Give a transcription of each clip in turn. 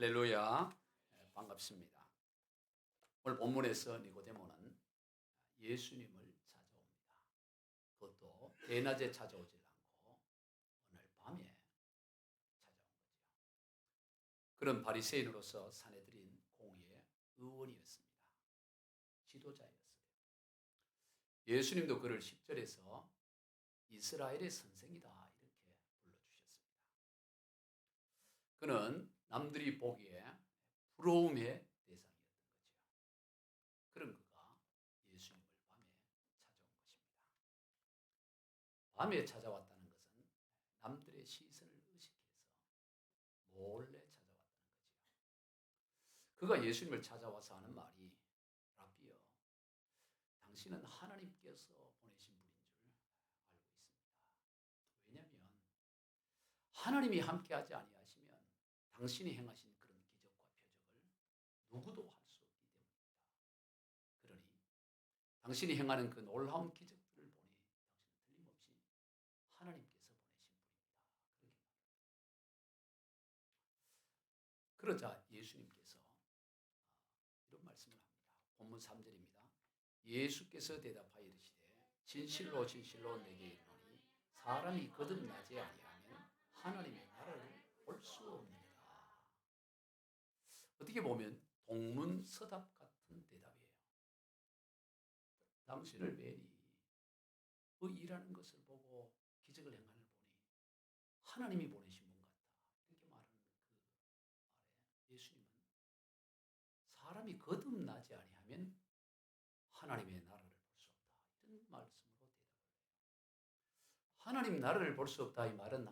할렐루야. 반갑습니다. 오늘 본문에서 니고데모는 예수님을 찾아옵니다. 그것도 대낮에 찾아오질 않고 오늘 밤에 찾아온 거죠. 그런 바리새인으로서 사내들인 공의의 의원이었습니다. 지도자였어요. 예수님도 그를 10절에서 이스라엘의 선생이다 이렇게 불러주셨습니다. 그는 남들이 보기에 부러움의 대상이었던 거죠. 그런 그가 예수님을 밤에 찾아온 것입니다. 밤에 찾아왔다는 것은 남들의 시선을 의식해서 몰래 찾아왔다는 거죠. 그가 예수님을 찾아와서 하는 말이 라비여, 당신은 하나님께서 보내신 분인 줄 알고 있습니다. 왜냐하면 하나님이 함께하지 아니하시면 당신이 행하신 그런 기적과 표적을 누구도 할 수 없기 때문입니다. 그러니 당신이 행하는 그 놀라운 기적들을 보니 당신은 틀림없이 하나님께서 보내신 분입니다. 그러자 예수님께서 이런 말씀을 합니다. 본문 3절입니다. 예수께서 대답하여 이르시되 진실로 진실로 내게 이르노니 사람이 거듭나지 아니하면 하나님의 나라를 볼 수 없느니라. 어떻게 보면 동문서답 같은 대답이에요. 당신을 뵈니 그 일하는 것을 보고 기적을 행하는 걸 보니 하나님이 보내신 분 같다. 이렇게 말하는 그 말에 예수님은 사람이 거듭나지 아니하면 하나님의 나라를 볼 수 없다. 이런 말씀으로 대답을 해요. 하나님 나라를 볼 수 없다 이 말은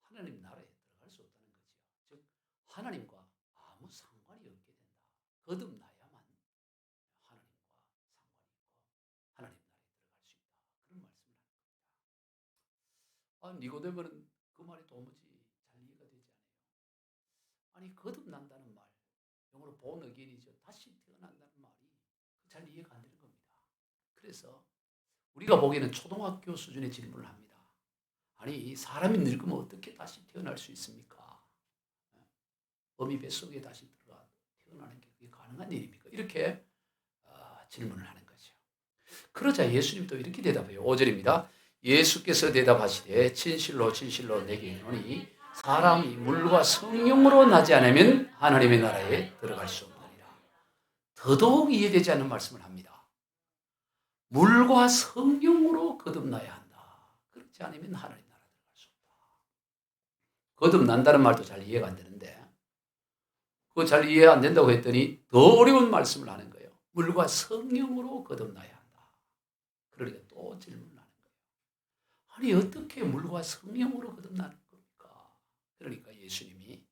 하나님 나라에 들어갈 수 없다는 거죠. 즉 하나님과 아무 상관이 없게 된다. 거듭나야만 하나님과 상관이 있고 하나님 나라에 들어갈 수 있다. 그런 말씀을 하는 겁니다. 니고데모는 그 말이 도무지 잘 이해가 되지 않아요. 아니 거듭난다는 말, 영어로 born again이죠. 다시 태어난다는 말이 잘 이해가 안 되는 겁니다. 그래서 우리가 보기에는 초등학교 수준의 질문을 합니다. 아니 사람이 늙으면 어떻게 다시 태어날 수 있습니까? 어미 뱃속에 다시 들어가 태어나는 게 그게 가능한 일입니까? 이렇게 질문을 하는 거죠. 그러자 예수님 또 이렇게 대답해요. 5절입니다. 예수께서 대답하시되 진실로 진실로 내게 이르노니 사람이 물과 성령으로 나지 않으면 하나님의 나라에 들어갈 수 없느니라. 더더욱 이해되지 않는 말씀을 합니다. 물과 성령으로 거듭나야 한다. 그렇지 않으면 하나님 나라 들어갈 수 없다. 거듭난다는 말도 잘 이해가 안 되는데 그거 잘 이해 안 된다고 했더니 더 어려운 말씀을 하는 거예요. 물과 성령으로 거듭나야 한다. 그러니까 또 질문을 하는 거예요. 아니 어떻게 물과 성령으로 거듭나는 겁니까? 그러니까 예수님이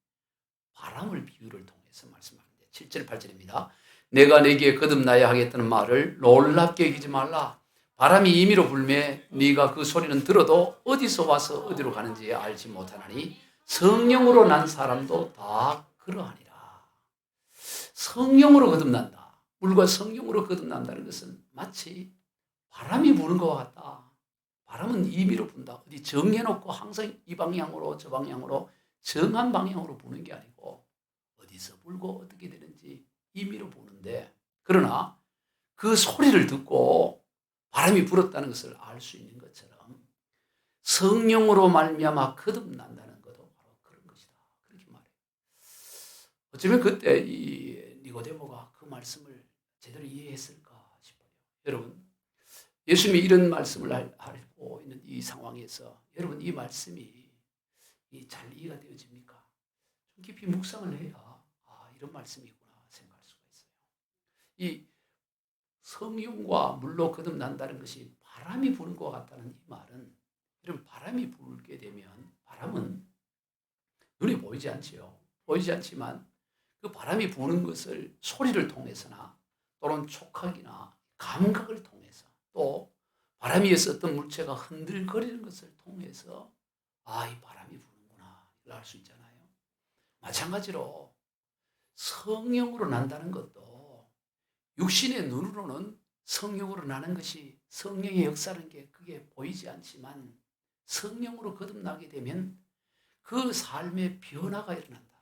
바람을 비유를 통해서 말씀하는데 7절 8절입니다. 내가 내게 거듭나야 하겠다는 말을 놀랍게 여기지 말라. 바람이 임의로 불매 네가 그 소리는 들어도 어디서 와서 어디로 가는지 알지 못하나니 성령으로 난 사람도 다 그러하니라. 성령으로 거듭난다. 물과 성령으로 거듭난다는 것은 마치 바람이 부는 것과 같다. 바람은 임의로 분다. 어디 정해놓고 항상 이 방향으로 저 방향으로 정한 방향으로 부는 게 아니고 어디서 불고 어떻게 되는지 임의로 부는데 그러나 그 소리를 듣고 바람이 불었다는 것을 알 수 있는 것처럼 성령으로 말미암아 거듭난다는 것도 바로 그런 것이다. 그렇게 말해요. 어쩌면 그때 이 니고데모가 그 말씀을 제대로 이해했을까 싶어요. 여러분, 예수님이 이런 말씀을 하고 있는 이 상황에서 여러분 이 말씀이 잘 이해가 되어집니까? 좀 깊이 묵상을 해야 이런 말씀이구나 생각할 수가 있어요. 이 성령과 물로 거듭난다는 것이 바람이 부는 것 같다는 이 말은 여러분 바람이 불게 되면 바람은 눈에 보이지 않지요. 보이지 않지만 그 바람이 부는 것을 소리를 통해서나 또는 촉각이나 감각을 통해서 또 바람 위에서 어떤 물체가 흔들거리는 것을 통해서 이 바람이 부는구나 이걸 알 수 있잖아요. 마찬가지로 성령으로 난다는 것도 육신의 눈으로는 성령으로 나는 것이 성령의 역사라는 게 그게 보이지 않지만 성령으로 거듭나게 되면 그 삶의 변화가 일어난다.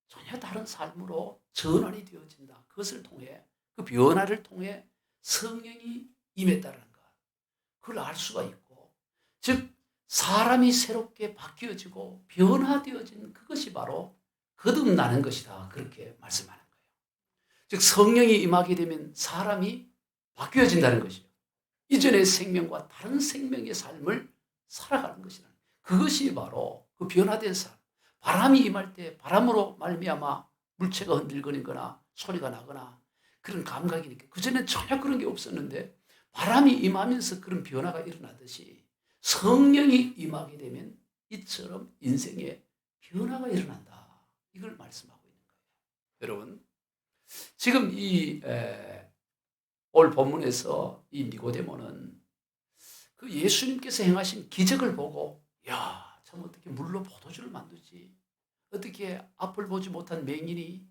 전혀 전혀 다른 삶으로 전환이 되어진다. 그것을 통해, 그 변화를 통해 성령이 임했다는 것, 그걸 알 수가 있고, 즉 사람이 새롭게 바뀌어지고 변화되어진 그것이 바로 거듭나는 것이다. 그렇게 말씀하는 거예요. 즉 성령이 임하게 되면 사람이 바뀌어진다는 것이요. 이전의 생명과 다른 생명의 삶을 살아가는 것이다. 그것이 바로 그 변화된 삶. 바람이 임할 때 바람으로 말미암아 물체가 흔들거리거나 소리가 나거나 그런 감각이니까, 그전엔 전혀 그런 게 없었는데 바람이 임하면서 그런 변화가 일어나듯이 성령이 임하게 되면 이처럼 인생에 변화가 일어난다. 이걸 말씀하고 있는 거예요. 여러분, 지금 오늘 본문에서 이 니고데모는 그 예수님께서 행하신 기적을 보고, 야, 참 어떻게 물로 포도주를 만들지? 어떻게 앞을 보지 못한 맹인이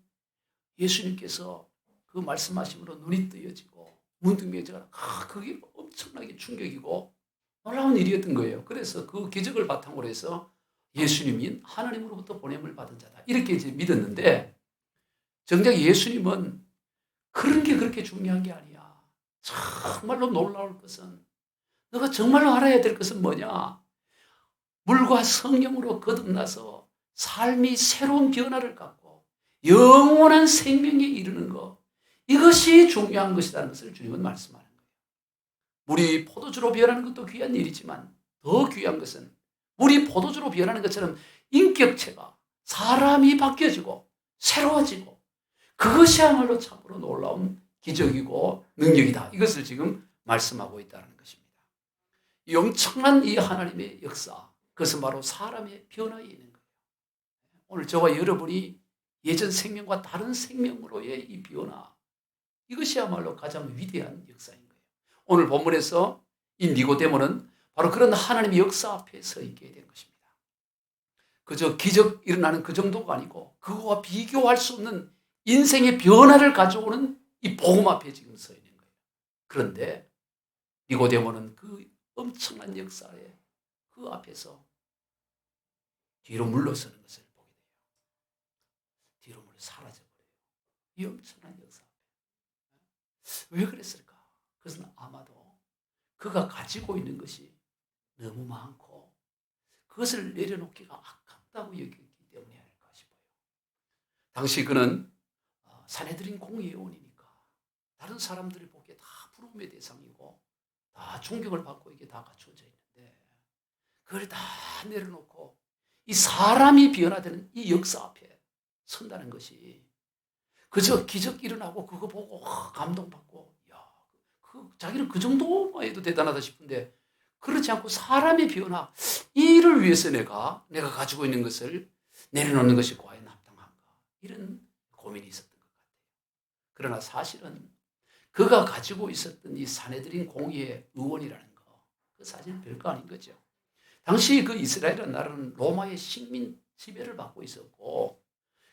예수님께서 그 말씀하심으로 눈이 뜨여지고 문득명제가, 그게 엄청나게 충격이고 놀라운 일이었던 거예요. 그래서 그 기적을 바탕으로 해서 예수님이 하나님으로부터 보냄을 받은 자다, 이렇게 이제 믿었는데, 정작 예수님은 그런 게 그렇게 중요한 게 아니야. 정말로 놀라울 것은, 너가 정말로 알아야 될 것은 뭐냐? 물과 성령으로 거듭나서 삶이 새로운 변화를 갖고 영원한 생명에 이르는 것, 이것이 중요한 것이라는 것을 주님은 말씀하는 거예요. 물이 포도주로 변하는 것도 귀한 일이지만 더 귀한 것은 물이 포도주로 변하는 것처럼 인격체가, 사람이 바뀌어지고 새로워지고, 그것이야말로 참으로 놀라운 기적이고 능력이다. 이것을 지금 말씀하고 있다는 것입니다. 이 엄청난 이 하나님의 역사, 그것은 바로 사람의 변화에 있는 거예요. 오늘 저와 여러분이 예전 생명과 다른 생명으로의 이 변화, 이것이야말로 가장 위대한 역사인 거예요. 오늘 본문에서 이 니고데모는 바로 그런 하나님의 역사 앞에 서 있게 된 것입니다. 그저 기적 일어나는 그 정도가 아니고 그거와 비교할 수 없는 인생의 변화를 가져오는 이 복음 앞에 지금 서 있는 거예요. 그런데 니고데모는 그 엄청난 역사에 그 앞에서 뒤로 물러서는 것을 보게 돼요. 뒤로 물러 사라져버려요. 이 엄청난 역사 앞에. 왜 그랬을까? 그것은 아마도 그가 가지고 있는 것이 너무 많고 그것을 내려놓기가 아깝다고 여겼기 때문에 아닐까 싶어요. 당시 그는 사내들인 공의원이니까 다른 사람들이 보기에 다 부러움의 대상이고 다 존경을 받고 이게 다 갖춰져 있는데, 그걸 다 내려놓고 이 사람이 변화되는 이 역사 앞에 선다는 것이, 그저 기적 일어나고 그거 보고 감동받고, 야, 자기는 그 정도만 해도 대단하다 싶은데, 그렇지 않고 사람의 변화, 이를 위해서 내가 가지고 있는 것을 내려놓는 것이 과연 합당한가, 이런 고민이 있었던 것 같아요. 그러나 사실은 그가 가지고 있었던 이 사내들인 공의의 의원이라는 거, 그 사실 별거 아닌 거죠. 당시 그 이스라엘이라는 나라는 로마의 식민 지배를 받고 있었고,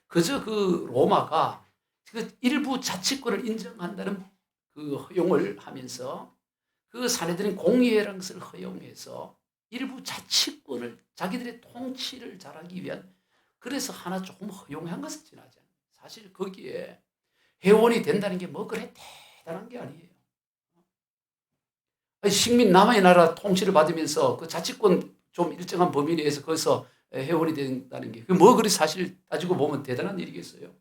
그저 그 로마가 그 일부 자치권을 인정한다는 그 허용을 하면서 그 사내들인 공의회라는 것을 허용해서 일부 자치권을, 자기들의 통치를 잘하기 위한, 그래서 하나 조금 허용한 것은 지나지 않아요. 사실 거기에 회원이 된다는 게 뭐 그래 대단한 게 아니에요. 식민 남의 나라 통치를 받으면서 그 자치권 좀 일정한 범위 내에서 거기서 회원이 된다는 게 뭐 그리 사실 따지고 보면 대단한 일이겠어요.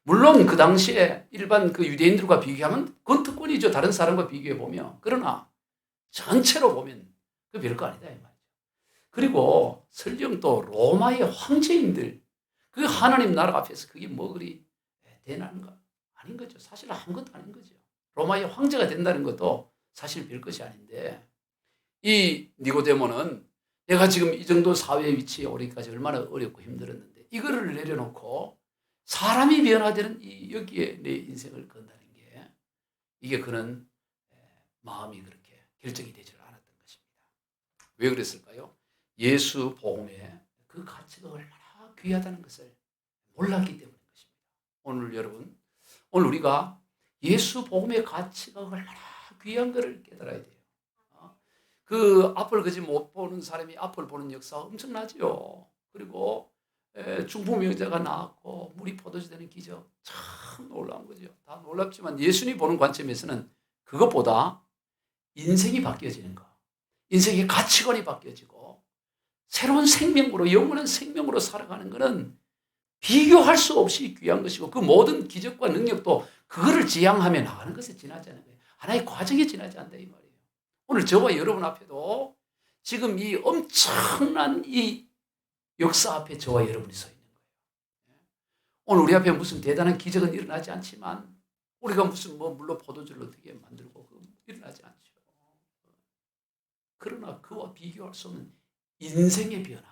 물론 그 당시에 일반 그 유대인들과 비교하면 그건 특권이죠. 다른 사람과 비교해 보면. 그러나 전체로 보면 그 별거 아니다 이 말이죠. 그리고 설령 또 로마의 황제인들, 그 하나님 나라 앞에서 그게 뭐 그리 대단한 거 아닌 거죠. 사실 아무것도 아닌 거죠. 로마의 황제가 된다는 것도 사실 별것이 아닌데, 이 니고데모는 내가 지금 이 정도 사회 위치에 오기까지 얼마나 어렵고 힘들었는데 이거를 내려놓고 사람이 변화되는 이 여기에 내 인생을 건다는 게, 이게 그는 마음이 그렇게 결정이 되지 않았던 것입니다. 왜 그랬을까요? 예수 복음의 그 가치가 얼마나 귀하다는 것을 몰랐기 때문인 것입니다. 오늘 여러분, 오늘 우리가 예수 복음의 가치가 얼마나 귀한 것을 깨달아야 돼요. 그 앞을 그지 못 보는 사람이 앞을 보는 역사 엄청나죠. 그리고 중풍병자가 나았고 물이 포도주 되는 기적, 참 놀라운 거죠. 다 놀랍지만 예수님이 보는 관점에서는 그것보다 인생이 바뀌어지는 거, 인생의 가치관이 바뀌어지고 새로운 생명으로, 영원한 생명으로 살아가는 것은 비교할 수 없이 귀한 것이고, 그 모든 기적과 능력도 그거를 지향하며 나가는 것에 지나지 않는 거예요. 하나의 과정에 지나지 않는다 이 말이에요. 오늘 저와 여러분 앞에도 지금 이 엄청난 이 역사 앞에 저와 여러분이 서 있는 거예요. 오늘 우리 앞에 무슨 대단한 기적은 일어나지 않지만, 우리가 무슨 물로 포도주를 어떻게 만들고 일어나지 않죠. 그러나 그와 비교할 수 없는 인생의 변화,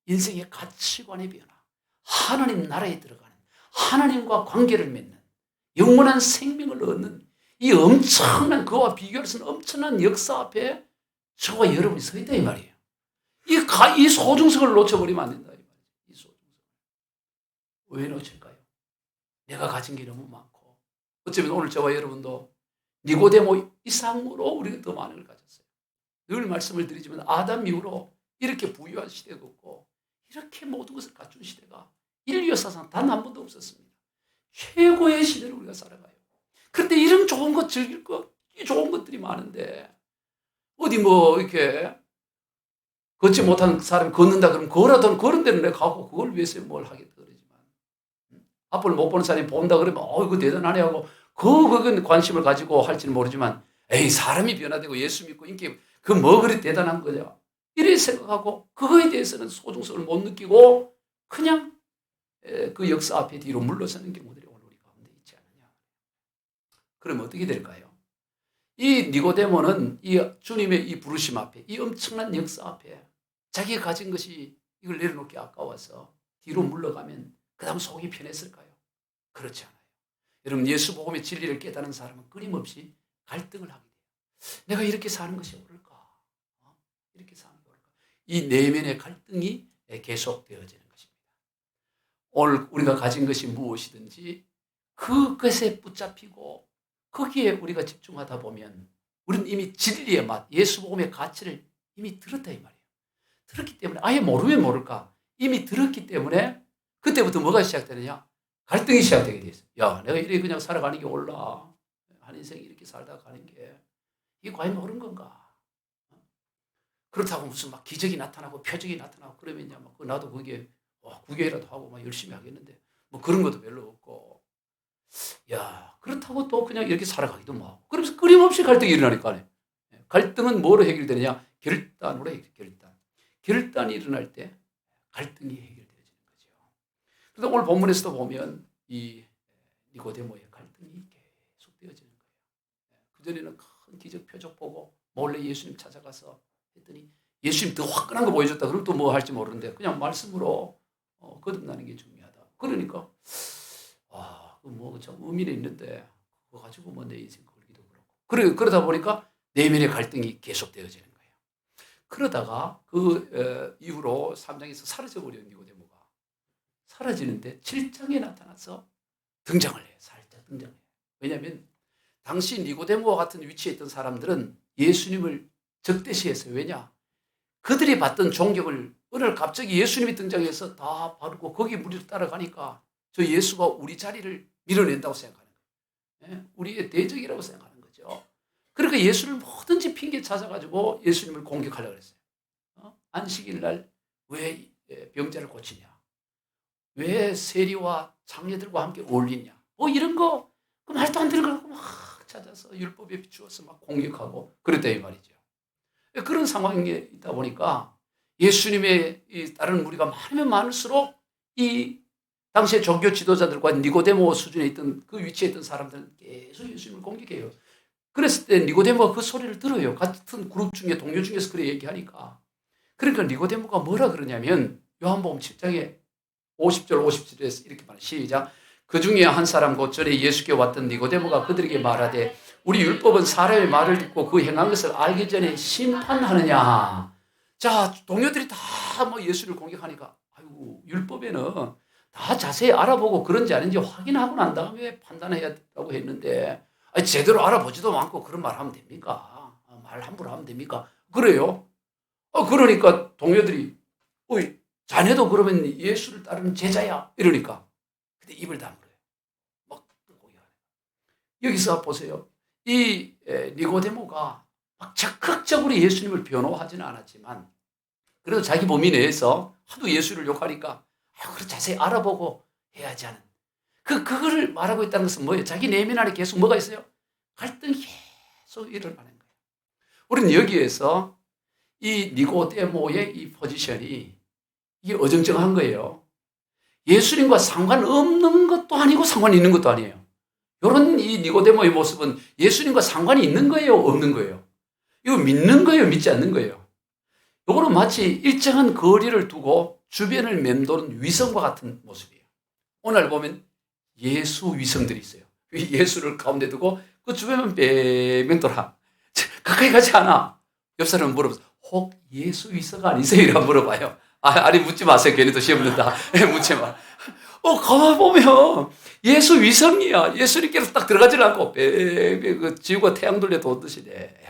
인생의 가치관의 변화, 하나님 나라에 들어가는, 하나님과 관계를 맺는, 영원한 생명을 얻는 이 엄청난, 그와 비교할 수 없는 엄청난 역사 앞에 저와 여러분이 서 있다 이 말이에요. 이 소중성을 놓쳐버리면 안 된다 이 말이에요. 이 소중성. 왜 놓칠까요? 내가 가진 게 너무 많고, 어쩌면 오늘 저와 여러분도 니고데모 이상으로 우리가 더 많은 걸 가졌어요. 늘 말씀을 드리지만 아담 이후로 이렇게 부유한 시대가 없고, 이렇게 모든 것을 갖춘 시대가 인류 역사상 단 한 번도 없었습니다. 최고의 시대를 우리가 살아가요. 그런데 이런 좋은 것 즐길 것, 이 좋은 것들이 많은데, 어디 이렇게 걷지 못한 사람이 걷는다 그러면 걸어도 그런 데는 내가 가고 그걸 위해서 뭘 하겠다 그러지만, 앞을 못 보는 사람이 본다 그러면 이거 대단하네 하고 그건 관심을 가지고 할지는 모르지만, 에이 사람이 변화되고 예수 믿고 인기 그 그리 대단한 거냐 이래 생각하고 그거에 대해서는 소중성을 못 느끼고 그냥 그 역사 앞에 뒤로 물러서는 경우들이 오늘 우리 가운데 있지 않느냐. 그럼 어떻게 될까요? 이 니고데모는 이 주님의 이 부르심 앞에, 이 엄청난 역사 앞에 자기가 가진 것이 이걸 내려놓기 아까워서 뒤로 물러가면 그 다음 속이 편했을까요? 그렇지 않아요. 여러분, 예수 복음의 진리를 깨닫는 사람은 끊임없이 갈등을 하게 돼요. 내가 이렇게 사는 것이 옳을까? 이렇게 사는 게 옳을까? 이 내면의 갈등이 계속되어지는 것입니다. 오늘 우리가 가진 것이 무엇이든지 그것에 붙잡히고 거기에 우리가 집중하다 보면 우리는 이미 진리의 맛, 예수 복음의 가치를 이미 들었다 이 말이에요. 들었기 때문에 아예 모르면 모를까? 이미 들었기 때문에 그때부터 뭐가 시작되느냐? 갈등이 시작되게 돼 있어요. 야, 내가 이렇게 그냥 살아가는 게 옳나? 한 인생 이렇게 살다 가는 게 이게 과연 옳은 건가? 그렇다고 무슨 막 기적이 나타나고 표적이 나타나고 그러면 나도 거기에 구경이라도 하고 막 열심히 하겠는데 그런 것도 별로 없고, 야, 그렇다고 또 그냥 이렇게 살아가기도 하고, 그러면서 끊임없이 갈등이 일어나니까. 갈등은 뭐로 해결되느냐? 결단으로 결단이 일어날 때 갈등이 해결되어지는 거죠. 그래서 오늘 본문에서도 보면 이 니고데모의 갈등이 계속 되어지는 거예요. 그전에는 큰 기적 표적 보고 몰래 예수님 찾아가서 했더니 예수님 더 화끈한 거 보여줬다. 그럼 또 뭐 할지 모르는데 그냥 말씀으로 거듭나는 게 중요하다. 그러니까 좀 의미는 있는데 그거 가지고 내 인생 걸기도 그렇고. 그러다 보니까 내면의 갈등이 계속되어지는 거예요. 그러다가 그 이후로 3장에서 사라져버린 니고데모가 사라지는데 7장에 나타나서 등장을 해요. 살짝 등장해요. 왜냐하면 당시 니고데모와 같은 위치에 있던 사람들은 예수님을 적대시했어요. 왜냐? 그들이 받던 존경을 어느 날 갑자기 예수님이 등장해서 다 바르고 거기 무리로 따라가니까 저 예수가 우리 자리를 밀어낸다고 생각하는 거예요. 우리의 대적이라고 생각하는 거죠. 그러니까 예수를 뭐든지 핑계 찾아가지고 예수님을 공격하려고 했어요. 안식일 날 왜 병자를 고치냐? 왜 세리와 장례들과 함께 어울리냐? 이런 거 그 말도 안 되는 걸 막 찾아서 율법에 비추어서 막 공격하고 그랬다 이 말이죠. 그런 상황에 있다 보니까 예수님의 다른 무리가 많으면 많을수록 이 당시의 종교 지도자들과 니고데모 수준에 있던 그 위치에 있던 사람들은 계속 예수님을 공격해요. 그랬을 때 니고데모가 그 소리를 들어요. 같은 그룹 중에 동료 중에서 그래 얘기하니까. 그러니까 니고데모가 뭐라 그러냐면 요한복음 7장에 50절 57절에서 이렇게 말해요. 시작. 그 중에 한 사람 곧 전에 예수께 왔던 니고데모가 그들에게 말하되 우리 율법은 사람의 말을 듣고 그 행한 것을 알기 전에 심판하느냐. 자, 동료들이 다 예수를 공격하니까 아이고, 율법에는 다 자세히 알아보고 그런지 아닌지 확인하고 난 다음에 판단해야 된다고 했는데 제대로 알아보지도 않고 그런 말 하면 됩니까? 말 함부로 하면 됩니까? 그래요. 그러니까 동료들이 자네도 그러면 예수를 따르는 제자야. 이러니까. 근데 입을 다물어요. 막 여기서 보세요. 이 니고데모가 막 적극적으로 예수님을 변호하지는 않았지만 그래도 자기 범위 내에서 하도 예수를 욕하니까 그걸 자세히 알아보고 해야지 하는 그거를 말하고 있다는 것은 뭐예요? 자기 내면 안에 계속 뭐가 있어요? 갈등이 계속 일어나는 거예요. 우리는 여기에서 이 니고데모의 이 포지션이 이게 어정쩡한 거예요. 예수님과 상관없는 것도 아니고 상관이 있는 것도 아니에요. 이런 이 니고데모의 모습은 예수님과 상관이 있는 거예요? 없는 거예요? 이거 믿는 거예요? 믿지 않는 거예요? 이거는 마치 일정한 거리를 두고 주변을 맴도는 위성과 같은 모습이에요. 오늘 보면 예수 위성들이 있어요. 예수를 가운데 두고 그 주변만 뺑뺑 돌아. 가까이 가지 않아. 옆 사람은 물어보세요. 혹 예수 위성 아니세요? 이라 물어봐요. 아니 묻지 마세요. 괜히 또 시험 든다. 묻지 마. 가만 보면 예수 위성이야. 예수님께서 딱 들어가질 않고 그 지구가 태양 돌려 도듯이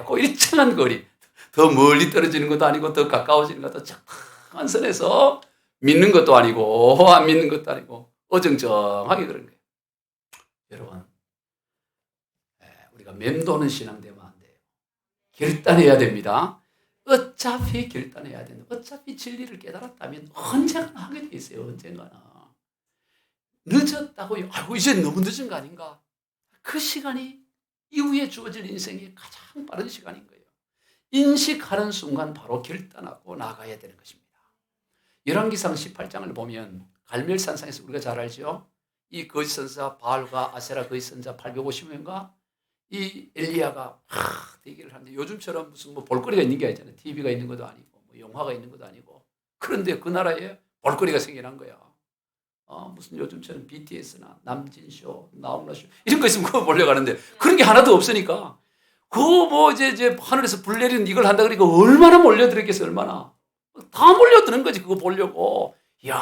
그 일정한 거리. 더 멀리 떨어지는 것도 아니고 더 가까워지는 것도 적당한 선에서 믿는 것도 아니고 안 믿는 것도 아니고 어정쩡하게 그런 거예요. 여러분, 우리가 맴도는 신앙 되면 안 돼요. 결단해야 됩니다. 어차피 결단해야 된다. 어차피 진리를 깨달았다면 언젠가 하게 돼 있어요. 언젠가는. 늦었다고요. 이제 너무 늦은 거 아닌가? 그 시간이 이후에 주어질 인생의 가장 빠른 시간인 거예요. 인식하는 순간 바로 결단하고 나가야 되는 것입니다. 열왕기상 18장을 보면 갈멜산상에서 우리가 잘 알죠? 이 거짓 선지자 바알과 아세라 거짓 선지자 850명과 이 엘리야가 대기를 하는데 요즘처럼 무슨 뭐 볼거리가 있는 게 아니잖아요. TV가 있는 것도 아니고 뭐 영화가 있는 것도 아니고 그런데 그 나라에 볼거리가 생겨난 거야. 무슨 요즘처럼 BTS나 남진쇼, 나훈아쇼 이런 거 있으면 그거 보려고 하는데 그런 게 하나도 없으니까 그거 뭐 이제 하늘에서 불 내리는 이걸 한다 그러니까 얼마나 몰려들었겠어요. 얼마나 다 몰려드는 거지 그거 보려고. 이야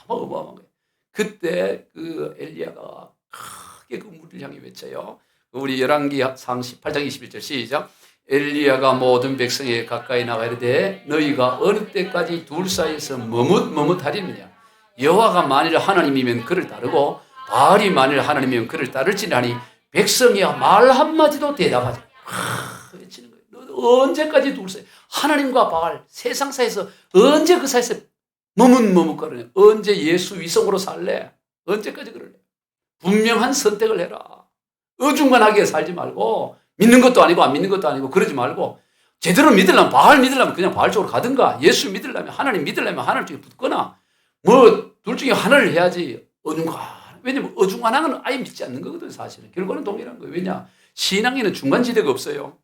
막 어마어마한 거예요. 그때 그 엘리야가 크게 그 무리를 향해 외쳐요. 우리 열왕기상 18장 21절 시작. 엘리야가 모든 백성에 가까이 나가 이르되 너희가 어느 때까지 둘 사이에서 머뭇머뭇하리느냐. 여호와가 만일 하나님이면 그를 따르고 바알이 만일 하나님이면 그를 따를지라니 백성이야 말 한마디도 대답하지. 외치는 거예요. 너 언제까지 둘 사이 하나님과 바알 세상 사이에서 언제 그 사이에서 머뭇머뭇거리냐. 언제 예수 위성으로 살래? 언제까지 그럴래? 분명한 선택을 해라. 어중간하게 살지 말고 믿는 것도 아니고 안 믿는 것도 아니고 그러지 말고 제대로 믿으려면 바알 믿으려면 그냥 바알 쪽으로 가든가 예수 믿으려면 하나님 믿으려면 하나님 쪽에 붙거나 뭐 둘 중에 하나를 해야지. 어중간. 왜냐면 어중간한 건 아예 믿지 않는 거거든요. 사실은. 결과는 동일한 거예요. 왜냐? 신앙에는 중간지대가 없어요.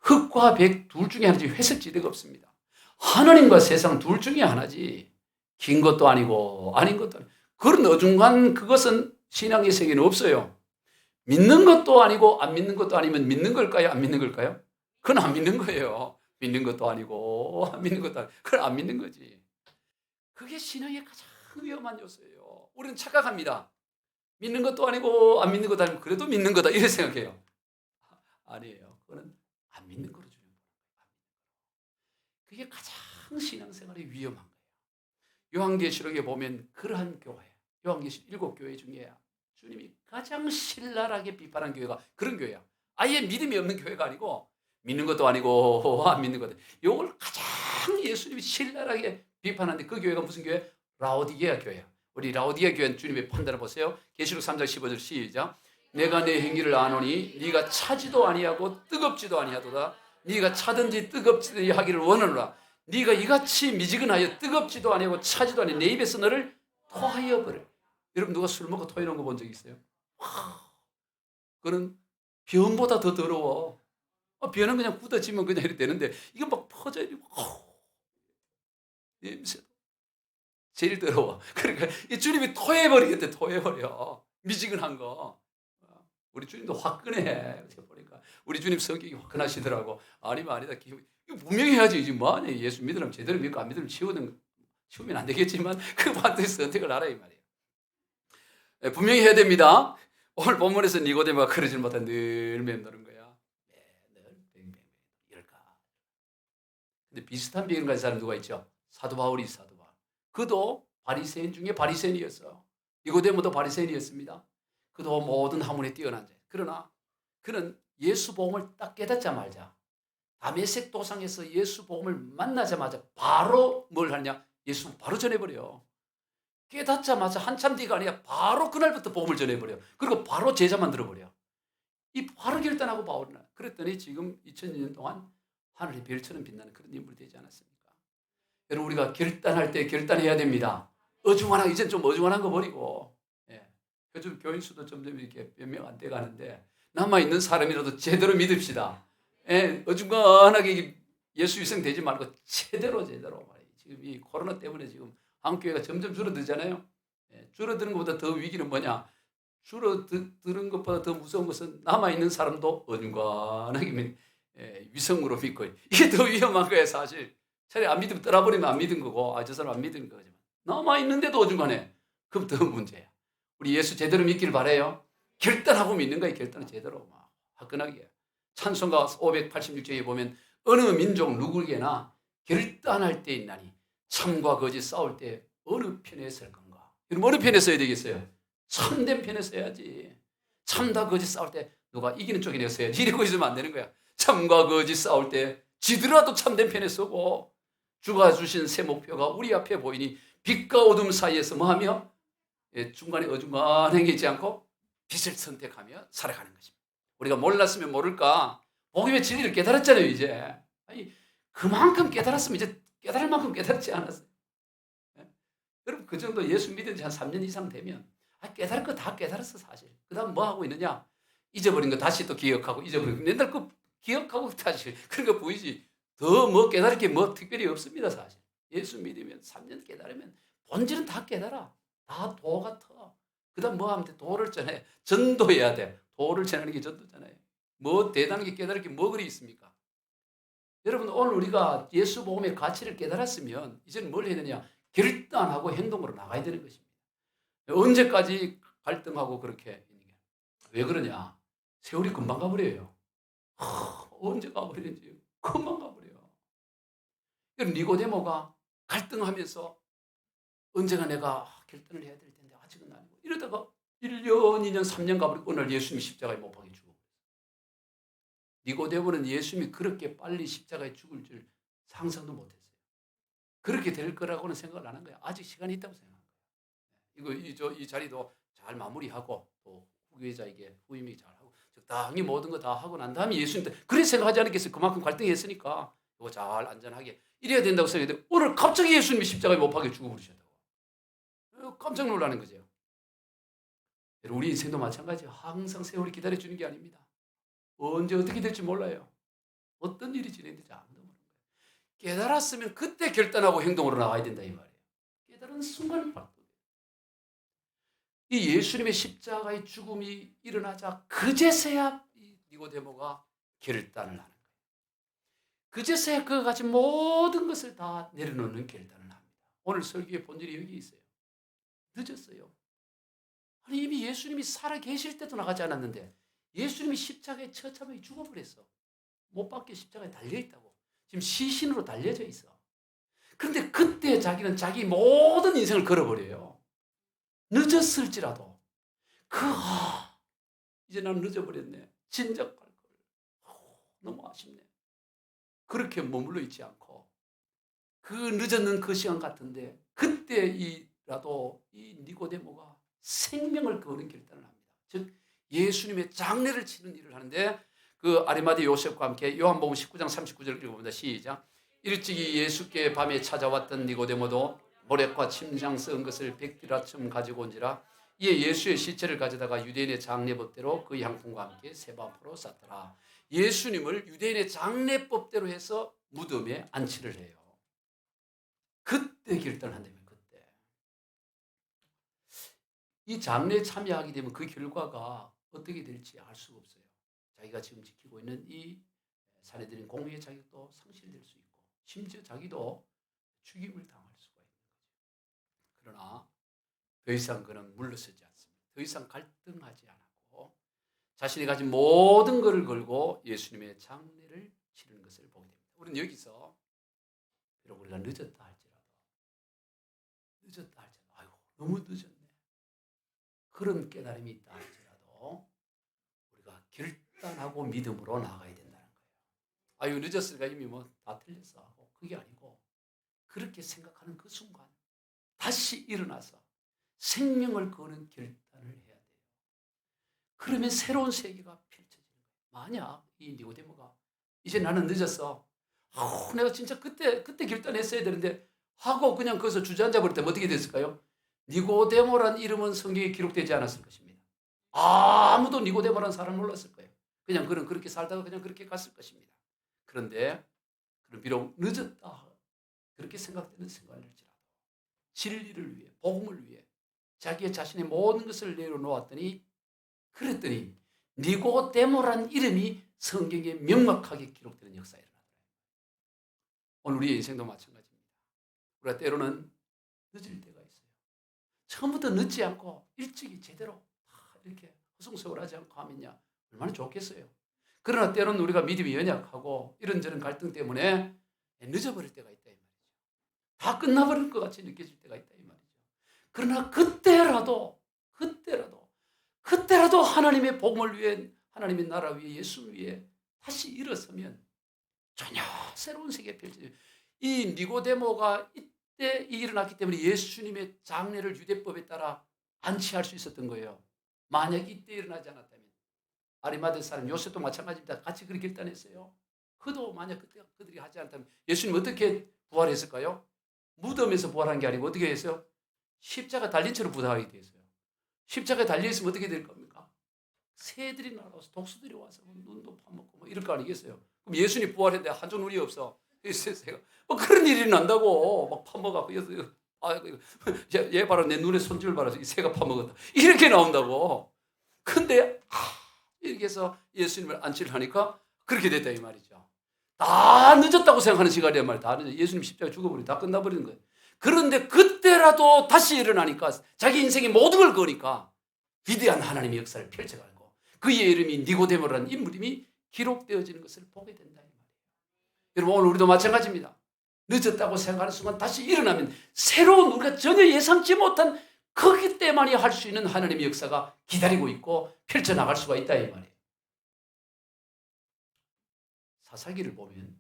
흑과 백 둘 중에 하나지 회색지대가 없습니다. 하나님과 세상 둘 중에 하나지 긴 것도 아니고 아닌 것도 아니고 그런 어중간 그것은 신앙의 세계는 없어요. 믿는 것도 아니고 안 믿는 것도 아니면 믿는 걸까요? 안 믿는 걸까요? 그건 안 믿는 거예요. 믿는 것도 아니고 안 믿는 것도 아니고 그건 안 믿는 거지. 그게 신앙의 가장 위험한 요소예요. 우리는 착각합니다. 믿는 것도 아니고 안 믿는 것도 아니고 그래도 믿는 거다 이렇게 생각해요. 아니에요. 그거는 안 믿는 거로 주는 거예요. 그게 가장 신앙생활이 위험한 거예요. 요한계시록에 보면 그러한 교회, 요한계시록 7교회 중에 주님이 가장 신랄하게 비판한 교회가 그런 교회야. 아예 믿음이 없는 교회가 아니고 믿는 것도 아니고 안 믿는 것도 이걸 가장 예수님이 신랄하게 비판하는데 그 교회가 무슨 교회? 라오디게아 교회야. 우리 라오디게아 교회는 주님의 판단을 보세요. 계시록 3장 15절 시작. 내가 내 행위를 아노니 네가 차지도 아니하고 뜨겁지도 아니하도다. 네가 차든지 뜨겁든지 하기를 원하노라. 네가 이같이 미지근하여 뜨겁지도 아니하고 차지도 아니 내 입에서 너를 토하여 버려. 여러분 누가 술 먹고 토해놓은 거 본 적 있어요? 그는 변보다 더 더러워. 변은 그냥 굳어지면 그냥 이렇게 되는데 이건 막 퍼져 있고 냄새 제일 더러워. 그러니까 이 주님이 토해버리겠대. 토해버려. 미지근한 거. 우리 주님도 화끈해. 보니까 우리 주님 성격이 화끈하시더라고. 아니면 아니다. 이거 분명히 해야지. 이제 뭐하냐. 예수 믿으려면 제대로 믿고 안 믿으면 치우면 안 되겠지만 그 반드시 선택을 알아야 이 말이에요. 분명히 해야 됩니다. 오늘 본문에서 니고데모가 그러지 못한 늘 맴도는 거야. 늘 뱅뱅뱅 이럴까. 근데 비슷한 비경을 가진 사람 누가 있죠? 사도 바울이 사도 바울. 그도 바리새인 중에 바리새인이었어요. 니고데모도 바리새인이었습니다. 그도 모든 학문에 뛰어난 자. 그러나 그는 예수 복음을 딱 깨닫자마자 다메섹 도상에서 예수 복음을 만나자마자 바로 뭘 하냐? 예수 바로 전해버려. 깨닫자마자 한참 뒤가 아니라 바로 그날부터 복음을 전해버려. 그리고 바로 제자 만들어버려. 이 바로 결단하고 바울은 그랬더니 지금 2000년 동안 하늘의 별처럼 빛나는 그런 인물이 되지 않았습니까? 여러분 우리가 결단할 때 결단해야 됩니다. 어중간한 이제 좀 어중간한 거 버리고 요즘 교인 수도 점점 이렇게 몇 명 안 돼가는데 남아 있는 사람이라도 제대로 믿읍시다. 어중간하게 예수 위생 되지 말고 제대로 말이에요. 지금 이 코로나 때문에 지금 한국 교회가 점점 줄어들잖아요. 줄어드는 것보다 더 위기는 뭐냐? 줄어드는 것보다 더 무서운 것은 남아있는 사람도 어중간하게 위성으로 믿고 이게 더 위험한 거예요 사실. 차라리 안 믿으면 떠나버리면 안 믿은 거고 저 사람 안 믿은 거지만 남아있는데도 어중간해. 그럼 더 문제야. 우리 예수 제대로 믿기를 바라요. 결단하고 믿는 거예요. 결단은 제대로 막 화끈하게. 찬송가 586쪽에 보면 어느 민족 누구에게나 결단할 때 있나니 참과 거짓 싸울 때 어느 편에 설 건가? 어느 편에 서야 되겠어요? 참된 편에 서야지. 참다 거짓 싸울 때 누가 이기는 쪽에 내가 서야지. 이러고 있으면 안 되는 거야. 참과 거짓 싸울 때 지더라도 참된 편에 서고 주가 주신 새 목표가 우리 앞에 보이니 빛과 어둠 사이에서 뭐하며 중간에 어중간하지 않고 빛을 선택하며 살아가는 것입니다. 우리가 몰랐으면 모를까 복음의 진리를 깨달았잖아요. 이제 아니 그만큼 깨달았으면 이제 깨달을 만큼 깨달지 않았어요. 여러분 그 정도 예수 믿은 지 한 3년 이상 되면 깨달을 거 다 깨달았어 사실. 그 다음 뭐 하고 있느냐? 잊어버린 거 다시 또 기억하고 잊어버린 거 맨날 그 기억하고 다시 그러니까 보이지 더 뭐 깨달을 게 뭐 특별히 없습니다 사실. 예수 믿으면 3년 깨달으면 본질은 다 깨달아. 다 도 같아. 그 다음 뭐 하면 돼? 도를 전해. 전도해야 돼. 도를 전하는 게 전도잖아요. 뭐 대단한 게 깨달을 게 뭐 그리 있습니까? 여러분 오늘 우리가 예수 복음의 가치를 깨달았으면 이제는 뭘 해야 되냐? 결단하고 행동으로 나가야 되는 것입니다. 언제까지 갈등하고 그렇게 있는 게? 왜 그러냐? 세월이 금방 가버려요. 언제 가버리는지 금방 가버려요. 니고데모가 갈등하면서 언제가 내가 결단을 해야 될 텐데 아직은 아니고 이러다가 1년, 2년, 3년 가버리고 오늘 예수님이 십자가에 못 박혀 죽어. 니고데모는 예수님이 그렇게 빨리 십자가에 죽을 줄 상상도 못했어요. 그렇게 될 거라고는 생각을 안 한 거예요. 아직 시간이 있다고 생각한 거예요. 이 자리도 잘 마무리하고 또 후계자에게 후임이 잘하고 적당히 모든 거 다 하고 난 다음에 예수님 그래 생각하지 않았겠어요. 그만큼 갈등했으니까 이거 잘 안전하게 이래야 된다고 생각했는데 오늘 갑자기 예수님이 십자가에 못 박혀 죽어버리셨다고. 깜짝 놀라는 거죠. 우리 인생도 마찬가지예요. 항상 세월이 기다려주는 게 아닙니다. 언제 어떻게 될지 몰라요. 어떤 일이 진행될지 아무도 모르는 거예요. 깨달았으면 그때 결단하고 행동으로 나가야 된다 이 말이에요. 깨달은 순간을 바꿔요. 이 예수님의 십자가의 죽음이 일어나자 그제서야 니고데모가 결단을 하는 거예요. 그제서야 그가 가진 모든 것을 다 내려놓는 결단을 합니다. 오늘 설교의 본질이 여기 있어요. 늦었어요. 아니 이미 예수님이 살아 계실 때도 나가지 않았는데 예수님이 십자가에 처참하게 죽어버렸어. 못 박혀 십자가에 달려있다고. 지금 시신으로 달려져 있어. 그런데 그때 자기는 자기 모든 인생을 걸어버려요. 늦었을지라도 이제 난 늦어버렸네. 진작 갈 걸. 너무 아쉽네. 그렇게 머물러 있지 않고 그 늦었는 그 시간 같은데 그때라도 이 니고데모가 생명을 거는 결단을 합니다. 즉 예수님의 장례를 치는 일을 하는데 그 아리마대 요셉과 함께 요한복음 19장 39절을 읽어봅니다. 시작. 일찍이 예수께 밤에 찾아왔던 니고데모도 모략과 침장 썩은 것을 백디라쯤 가지고 온지라 이에 예수의 시체를 가져다가 유대인의 장례법대로 그 향품과 함께 세바 앞으로 쌌더라. 예수님을 유대인의 장례법대로 해서 무덤에 안치를 해요. 그때 결단을 한다면 그때. 이 장례에 참여하게 되면 그 결과가 어떻게 될지 알 수가 없어요. 자기가 지금 지키고 있는 이 사례들인 공의의 자격도 상실될 수 있고 심지어 자기도 죽임을 당할 수가 있는 거죠. 그러나 더 이상 그는 물러서지 않습니다. 더 이상 갈등하지 않고 자신이 가진 모든 것을 걸고 예수님의 장례를 치르는 것을 보게 됩니다. 우리는 여기서 비록 우리가 늦었다 할지라도 늦었다 할지라도 아이고 너무 늦었네. 그런 깨달음이 있다 할지라도 우리가 결단하고 믿음으로 나아가야 된다는 거예요. 아유 늦었으니까 이미 뭐 다 틀렸어 하고 그게 아니고 그렇게 생각하는 그 순간 다시 일어나서 생명을 거는 결단을 해야 돼요. 그러면 새로운 세계가 펼쳐지는 거예요. 만약 이 니고데모가 이제 나는 늦었어. 내가 진짜 그때 결단했어야 되는데 하고 그냥 거기서 주저앉아 버릴 때면 어떻게 됐을까요? 니고데모란 이름은 성경에 기록되지 않았을 것입니다. 아무도 니고데모란 사람을 몰랐을 거예요. 그냥 그는 그렇게 살다가 그냥 그렇게 갔을 것입니다. 그런데 그는 비록 늦었다 그렇게 생각되는 순간일지라도 진리를 위해 복음을 위해 자기의 자신의 모든 것을 내려놓았더니 그랬더니 니고데모란 이름이 성경에 명확하게 기록되는 역사가 일어나더라고요. 오늘 우리의 인생도 마찬가지입니다. 우리가 때로는 늦을 때가 있어요. 처음부터 늦지 않고 일찍이 제대로 이렇게 허송세월하지 않고 하면야 얼마나 좋겠어요. 그러나 때로는 우리가 믿음이 연약하고 이런저런 갈등 때문에 늦어버릴 때가 있다 이 말이죠. 다 끝나버릴 것 같이 느껴질 때가 있다 이 말이죠. 그러나 그때라도 하나님의 복음을 위해 하나님의 나라 위해 예수 위해 다시 일어서면 전혀 새로운 세계가 펼쳐져요. 이 니고데모가 이때 일어났기 때문에 예수님의 장례를 유대법에 따라 안치할 수 있었던 거예요. 만약 이때 일어나지 않았다면 아리마대 사람 요셉도 마찬가지입니다. 같이 그렇게 결단했어요. 그도 만약 그때 그들이 하지 않았다면 예수님 어떻게 부활했을까요? 무덤에서 부활한 게 아니고 어떻게 했어요? 십자가 달린 채로 부활하게 됐어요. 십자가에 달려있으면 어떻게 될 겁니까? 새들이 날아와서 독수들이 와서 눈도 파먹고 이럴 거 아니겠어요? 그럼 예수님 부활했는데 한쪽 눈이 없어. 새가 그런 일이 난다고 막 파먹고 얘 봐라 내 눈에 손질 봐라 이 새가 파먹었다 이렇게 나온다고. 근데 이렇게 해서 예수님을 안치를 하니까 그렇게 됐다 이 말이죠. 다 늦었다고 생각하는 시간이란 말이야. 다 늦어. 예수님 십자가에 죽어버리고 다 끝나버리는 거예요. 그런데 그때라도 다시 일어나니까 자기 인생의 모든 걸 거니까 위대한 하나님의 역사를 펼쳐가고 그의 이름이 니고데모라는 인물이 기록되어지는 것을 보게 된다 이 말이에요. 여러분 오늘 우리도 마찬가지입니다. 늦었다고 생각하는 순간 다시 일어나면 새로운 우리가 전혀 예상치 못한 거기 때만이 할 수 있는 하나님의 역사가 기다리고 있고 펼쳐나갈 수가 있다 이 말이에요. 사사기를 보면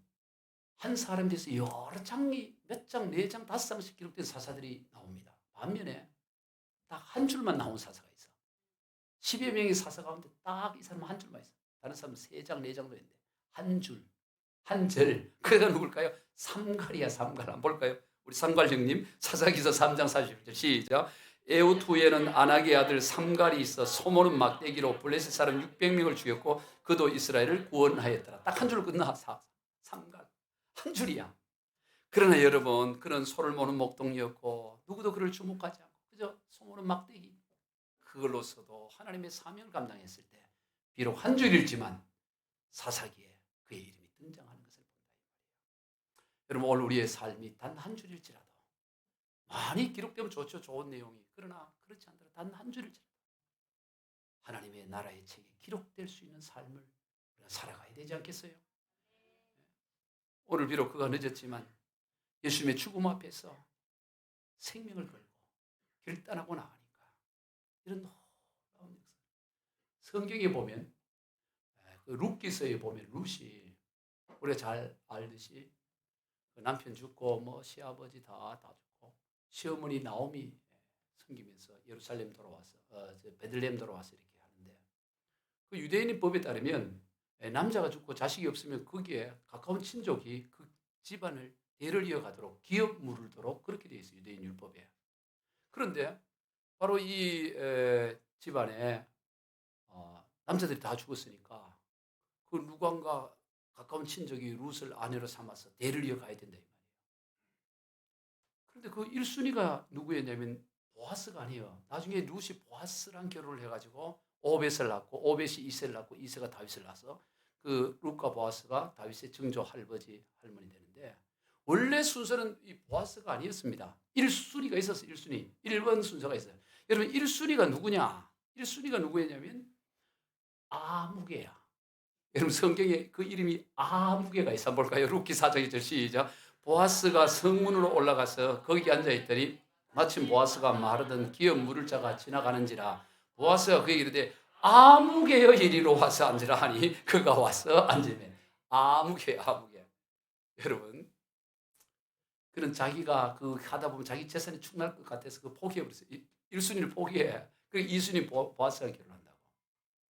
한 사람에 대해서 여러 장이 몇 장, 4장, 5장씩 기록된 사사들이 나옵니다. 반면에 딱 한 줄만 나온 사사가 있어. 10여 명의 사사 가운데 딱 이 사람은 한 줄만 있어. 다른 사람은 3장, 4장도 있는데 한 줄, 한 절. 그가 누굴까요? 삼갈이야 삼갈. 한번 볼까요? 우리 삼갈 형님 사사기서 3장 41절 시작. 에훗 후에는 아낙의 아들 삼갈이 있어 소모는 막대기로 블레셋 사람 600명을 죽였고 그도 이스라엘을 구원하였더라. 딱 한 줄 끝나. 삼갈. 한 줄이야. 그러나 여러분 그런 소를 모는 목동이었고 누구도 그를 주목하지 않고 그저 소모는 막대기 그걸로서도 하나님의 사명을 감당했을 때 비록 한 줄이지만 사사기에 그의 이름이 등장하는 것을 본다. 여러분 오늘 우리의 삶이 단 한 줄일지라도 많이 기록되면 좋죠. 좋은 내용이. 그러나 그렇지 않더라도 단 한 줄일지라도 하나님의 나라의 책에 기록될 수 있는 삶을 우리가 살아가야 되지 않겠어요? 오늘 비록 그가 늦었지만 예수님의 죽음 앞에서 생명을 걸고 결단하고 나가니까 이런 놀라운 역사. 성경에 보면 그 룻기서에 보면 룻이 우리가 잘 알듯이 그 남편 죽고 뭐 시아버지 다 죽고 시어머니 나오미 섬기면서 예루살렘 돌아와서 베들레헴 돌아와서 이렇게 하는데 그 유대인의 법에 따르면 남자가 죽고 자식이 없으면 거기에 가까운 친족이 그 집안을 대를 이어가도록 기업 물도록 그렇게 되어 있어요. 유대인 율법에. 그런데 바로 이 집안에 남자들이 다 죽었으니까 그 누군가 가까운 친족이 룻을 아내로 삼아서 대를 이어가야 된다 이 말이에요. 그런데 그 1순위가 누구였냐면 보아스가 아니에요. 나중에 룻이 보아스랑 결혼을 해가지고 오벳을 낳고 오벳이 이세를 낳고 이세가 다윗을 낳아서 그 룻과 보아스가 다윗의 증조 할아버지 할머니 되는데 원래 순서는 이 보아스가 아니었습니다. 1순위가 있었어요. 1순위. 1번 순서가 있어요. 여러분 1순위가 누구냐? 1순위가 누구였냐면 아무개야. 여러분 성경에 그 이름이 아무개가 있어. 한번 볼까요? 룻기 4장 1절 시작. 보아스가 성문으로 올라가서 거기 앉아있더니 마침 보아스가 마르던 기업 물을 자가 지나가는지라 보아스가 그에게 이르되 아무개여 이리로 와서 앉으라 하니 그가 와서 앉으매 아무개. 여러분 그런 자기가 그 하다 보면 자기 재산이 축날 것 같아서 그 포기해버렸어요. 1순위를 포기해. 그리고 2순위 보아스가 결혼한다고.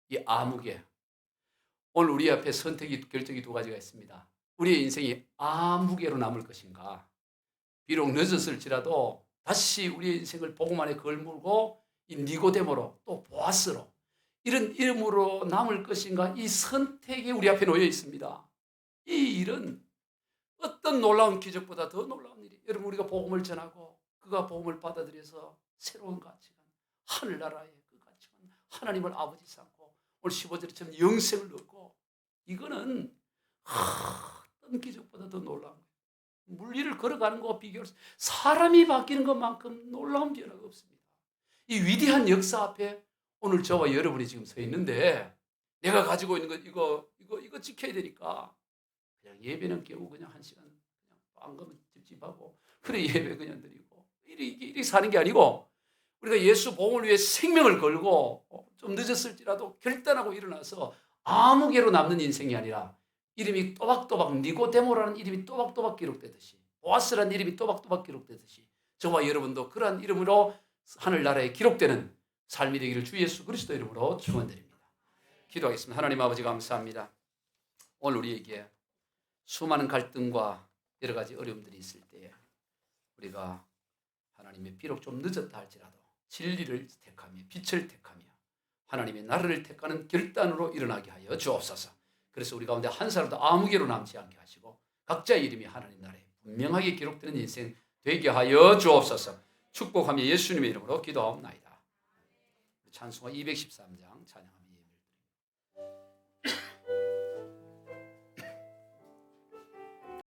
이 아무개. 오늘 우리 앞에 선택이 결정이 두 가지가 있습니다. 우리의 인생이 아무개로 남을 것인가, 비록 늦었을지라도 다시 우리의 인생을 복음 안에 걸물고 이 니고데모로 또 보아스로 이런 이름으로 남을 것인가, 이 선택이 우리 앞에 놓여 있습니다. 이 일은 어떤 놀라운 기적보다 더 놀라운 일이, 여러분 우리가 복음을 전하고 그가 복음을 받아들여서 새로운 가치관, 하늘나라의 그 가치관, 하나님을 아버지 삼고 오늘 15절처럼 영생을 얻고, 이거는 어떤 기적보다 더 놀라운 거예요. 물리를 걸어가는 것과 비교할 수, 사람이 바뀌는 것만큼 놀라운 변화가 없습니다. 이 위대한 역사 앞에 오늘 저와 여러분이 지금 서 있는데, 내가 가지고 있는 것 이거 지켜야 되니까 그냥 예배는 겨우 그냥 1시간 그냥 빵금 찝찝하고 그래 예배 그냥 드리고 이렇게 사는 게 아니고, 우리가 예수 복음을 위해 생명을 걸고 좀 늦었을지라도 결단하고 일어나서 아무개로 남는 인생이 아니라 이름이 또박또박, 니고데모라는 이름이 또박또박 기록되듯이, 보아스라는 이름이 또박또박 기록되듯이 저와 여러분도 그러한 이름으로 하늘나라에 기록되는 삶이 되기를 주 예수 그리스도 이름으로 축원드립니다. 기도하겠습니다. 하나님 아버지 감사합니다. 오늘 우리에게 수많은 갈등과 여러 가지 어려움들이 있을 때에 우리가 하나님의 비록 좀 늦었다 할지라도 진리를 택하며 빛을 택하며 하나님의 나라를 택하는 결단으로 일어나게 하여 주옵소서. 그래서 우리 가운데 한 사람도 아무개로 남지 않게 하시고 각자의 이름이 하나님 나라에 분명하게 기록되는 인생 되게 하여 주옵소서. 축복하며 예수님의 이름으로 기도하옵나이다. 찬송가 213장 찬양합니다.